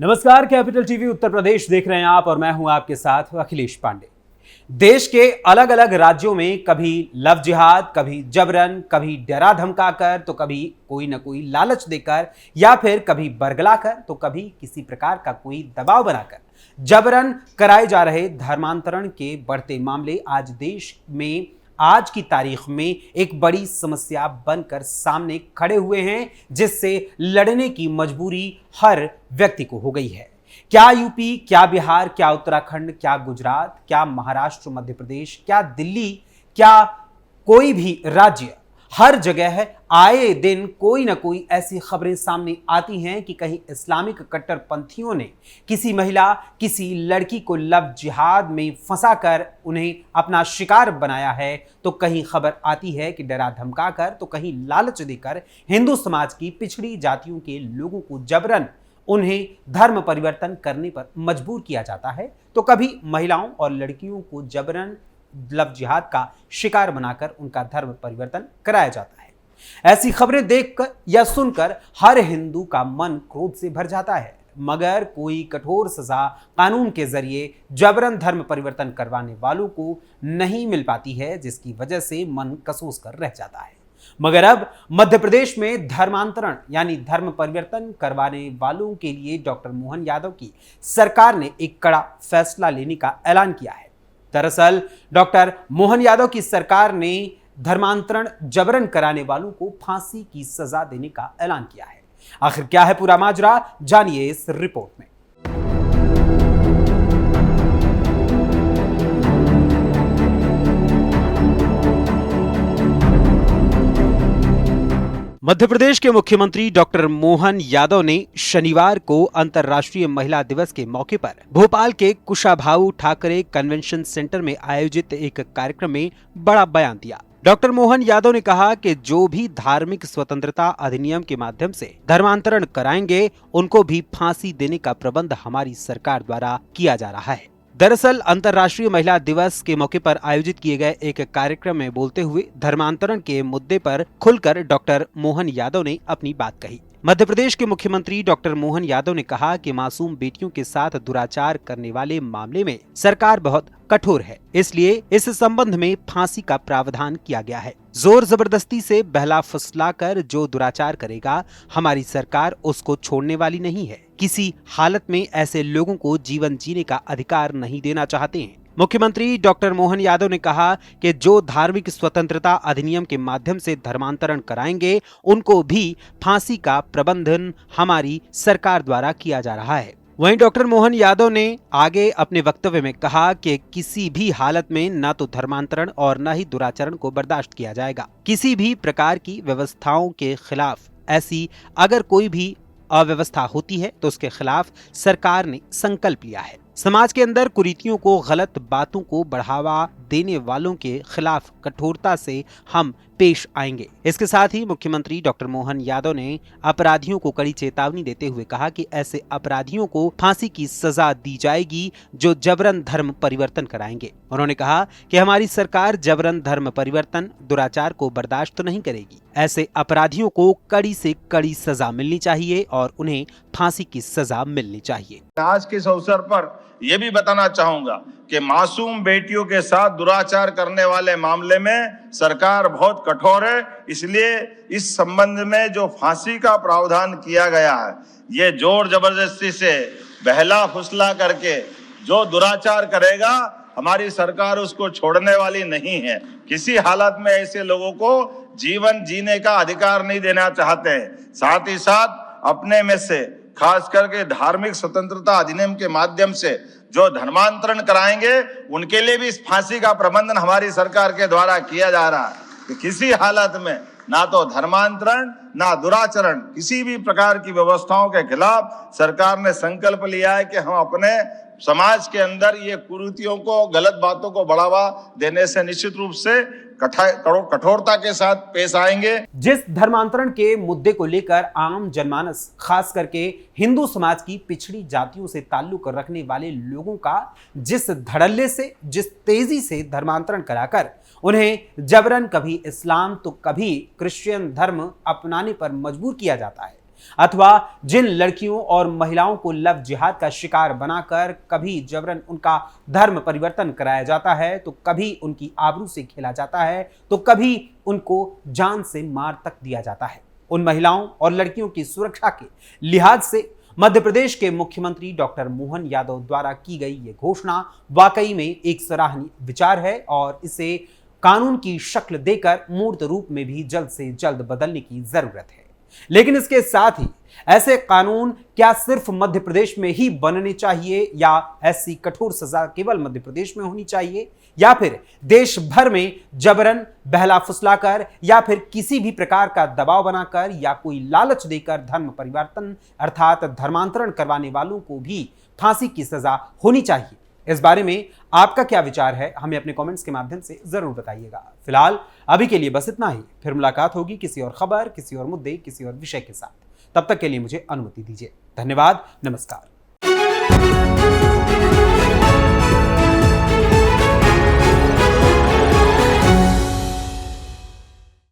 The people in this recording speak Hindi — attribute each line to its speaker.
Speaker 1: नमस्कार, कैपिटल टीवी उत्तर प्रदेश देख रहे हैं आप और मैं हूं आपके साथ अखिलेश पांडे। देश के अलग अलग राज्यों में कभी लव जिहाद, कभी जबरन, कभी डरा धमकाकर, तो कभी कोई ना कोई लालच देकर, या फिर कभी बरगलाकर, तो कभी किसी प्रकार का कोई दबाव बनाकर जबरन कराए जा रहे धर्मांतरण के बढ़ते मामले आज देश में आज की तारीख में एक बड़ी समस्या बनकर सामने खड़े हुए हैं, जिससे लड़ने की मजबूरी हर व्यक्ति को हो गई है। क्या यूपी, क्या बिहार, क्या उत्तराखंड, क्या गुजरात, क्या महाराष्ट्र, मध्य प्रदेश, क्या दिल्ली, क्या कोई भी राज्य, हर जगह आए दिन कोई ना कोई ऐसी खबरें सामने आती हैं कि कहीं इस्लामिक कट्टरपंथियों ने किसी महिला, किसी लड़की को लव जिहाद में फंसाकर उन्हें अपना शिकार बनाया है, तो कहीं खबर आती है कि डरा धमकाकर, तो कहीं लालच देकर हिंदू समाज की पिछड़ी जातियों के लोगों को जबरन उन्हें धर्म परिवर्तन करने पर मजबूर किया जाता है, तो कभी महिलाओं और लड़कियों को जबरन लव जिहाद का शिकार बनाकर उनका धर्म परिवर्तन कराया जाता है। ऐसी खबरें देखकर या सुनकर हर हिंदू का मन क्रोध से भर जाता है, मगर कोई कठोर सजा कानून के जरिए जबरन धर्म परिवर्तन करवाने वालों को नहीं मिल पाती है, जिसकी वजह से मन कसोस कर रह जाता है। मगर अब मध्य प्रदेश में धर्मांतरण यानी धर्म परिवर्तन करवाने वालों के लिए डॉक्टर मोहन यादव की सरकार ने एक कड़ा फैसला लेने का ऐलान किया है। दरअसल डॉक्टर मोहन यादव की सरकार ने धर्मांतरण जबरन कराने वालों को फांसी की सजा देने का ऐलान किया है। आखिर क्या है पूरा माजरा, जानिए इस रिपोर्ट में। मध्य प्रदेश के मुख्यमंत्री डॉक्टर मोहन यादव ने शनिवार को अंतर्राष्ट्रीय महिला दिवस के मौके पर भोपाल के कुशाभाऊ ठाकरे कन्वेंशन सेंटर में आयोजित एक कार्यक्रम में बड़ा बयान दिया। डॉक्टर मोहन यादव ने कहा कि जो भी धार्मिक स्वतंत्रता अधिनियम के माध्यम से धर्मांतरण कराएंगे, उनको भी फांसी देने का प्रबंध हमारी सरकार द्वारा किया जा रहा है। दरअसल अंतर्राष्ट्रीय महिला दिवस के मौके पर आयोजित किए गए एक कार्यक्रम में बोलते हुए धर्मांतरण के मुद्दे पर खुलकर डॉक्टर मोहन यादव ने अपनी बात कही। मध्य प्रदेश के मुख्यमंत्री डॉक्टर मोहन यादव ने कहा कि मासूम बेटियों के साथ दुराचार करने वाले मामले में सरकार बहुत कठोर है, इसलिए इस संबंध में फांसी का प्रावधान किया गया है। जोर जबरदस्ती से बहला फुसलाकर जो दुराचार करेगा, हमारी सरकार उसको छोड़ने वाली नहीं है। किसी हालत में ऐसे लोगों को जीवन जीने का अधिकार नहीं देना चाहते हैं। मुख्यमंत्री डॉक्टर मोहन यादव ने कहा कि जो धार्मिक स्वतंत्रता अधिनियम के माध्यम से धर्मांतरण कराएंगे, उनको भी फांसी का प्रबंधन हमारी सरकार द्वारा किया जा रहा है। वहीं डॉक्टर मोहन यादव ने आगे अपने वक्तव्य में कहा कि किसी भी हालत में न तो धर्मांतरण और न ही दुराचरण को बर्दाश्त किया जाएगा। किसी भी प्रकार की व्यवस्थाओं के खिलाफ ऐसी अगर कोई भी अव्यवस्था होती है, तो उसके खिलाफ सरकार ने संकल्प लिया है। समाज के अंदर कुरीतियों को, गलत बातों को बढ़ावा देने वालों के खिलाफ कठोरता से हम पेश आएंगे। इसके साथ ही मुख्यमंत्री डॉक्टर मोहन यादव ने अपराधियों को कड़ी चेतावनी देते हुए कहा कि ऐसे अपराधियों को फांसी की सजा दी जाएगी जो जबरन धर्म परिवर्तन कराएंगे। उन्होंने कहा कि हमारी सरकार जबरन धर्म परिवर्तन, दुराचार को बर्दाश्त नहीं करेगी। ऐसे अपराधियों को कड़ी से कड़ी सजा मिलनी चाहिए और उन्हें फांसी की सजा मिलनी चाहिए।
Speaker 2: आज के इस अवसर पर यह भी बताना चाहूंगा कि मासूम बेटियों के साथ दुराचार करने वाले मामले में सरकार बहुत कठोर है, इसलिए इस संबंध में जो फांसी का प्रावधान किया गया है, ये जोर जबरदस्ती से बहला फुसला करके जो दुराचार करेगा, हमारी सरकार उसको छोड़ने वाली नहीं है। किसी हालत में ऐसे लोगों को जीवन जीने का अधिकार नहीं देना चाहते हैं। साथ ही साथ अपने में से खास करके धार्मिक स्वतंत्रता अधिनियम के माध्यम से जो धर्मांतरण कराएंगे, उनके लिए भी इस फांसी का प्रबंधन हमारी सरकार के द्वारा किया जा रहा है कि किसी हालत में ना तो धर्मांतरण ना दुराचरण, किसी भी प्रकार की व्यवस्थाओं के खिलाफ सरकार ने संकल्प लिया है कि हम अपने समाज के अंदर ये कुरीतियों को, गलत बातों को बढ़ावा देने से निश्चित रूप से कठोरता के साथ पेश आएंगे।
Speaker 1: जिस धर्मांतरण के मुद्दे को लेकर आम जनमानस, खास करके हिंदू समाज की पिछड़ी जातियों से ताल्लुक रखने वाले लोगों का जिस धड़ल्ले से, जिस तेजी से धर्मांतरण कराकर उन्हें जबरन कभी इस्लाम तो कभी क्रिश्चियन धर्म अपनाने पर मजबूर किया जाता है, अथवा जिन लड़कियों और महिलाओं को लव जिहाद का शिकार बनाकर कभी जबरन उनका धर्म परिवर्तन कराया जाता है, तो कभी उनकी आबरू से खेला जाता है, तो कभी उनको जान से मार तक दिया जाता है। उन महिलाओं और लड़कियों की सुरक्षा के लिहाज से मध्य प्रदेश के मुख्यमंत्री डॉक्टर मोहन यादव द्वारा की गई ये घोषणा वाकई में एक सराहनीय विचार है और इसे कानून की शक्ल देकर मूर्त रूप में भी जल्द से जल्द बदलने की जरूरत है। लेकिन इसके साथ ही ऐसे कानून क्या सिर्फ मध्य प्रदेश में ही बनने चाहिए, या ऐसी कठोर सजा केवल मध्य प्रदेश में होनी चाहिए, या फिर देश भर में जबरन बहला फुसलाकर या फिर किसी भी प्रकार का दबाव बनाकर या कोई लालच देकर धर्म परिवर्तन अर्थात धर्मांतरण करवाने वालों को भी फांसी की सजा होनी चाहिए? इस बारे में आपका क्या विचार है, हमें अपने कमेंट्स के माध्यम से जरूर बताइएगा। फिलहाल अभी के लिए बस इतना ही, फिर मुलाकात होगी किसी और खबर, किसी और मुद्दे, किसी और विषय के साथ। तब तक के लिए मुझे अनुमति दीजिए। धन्यवाद, नमस्कार।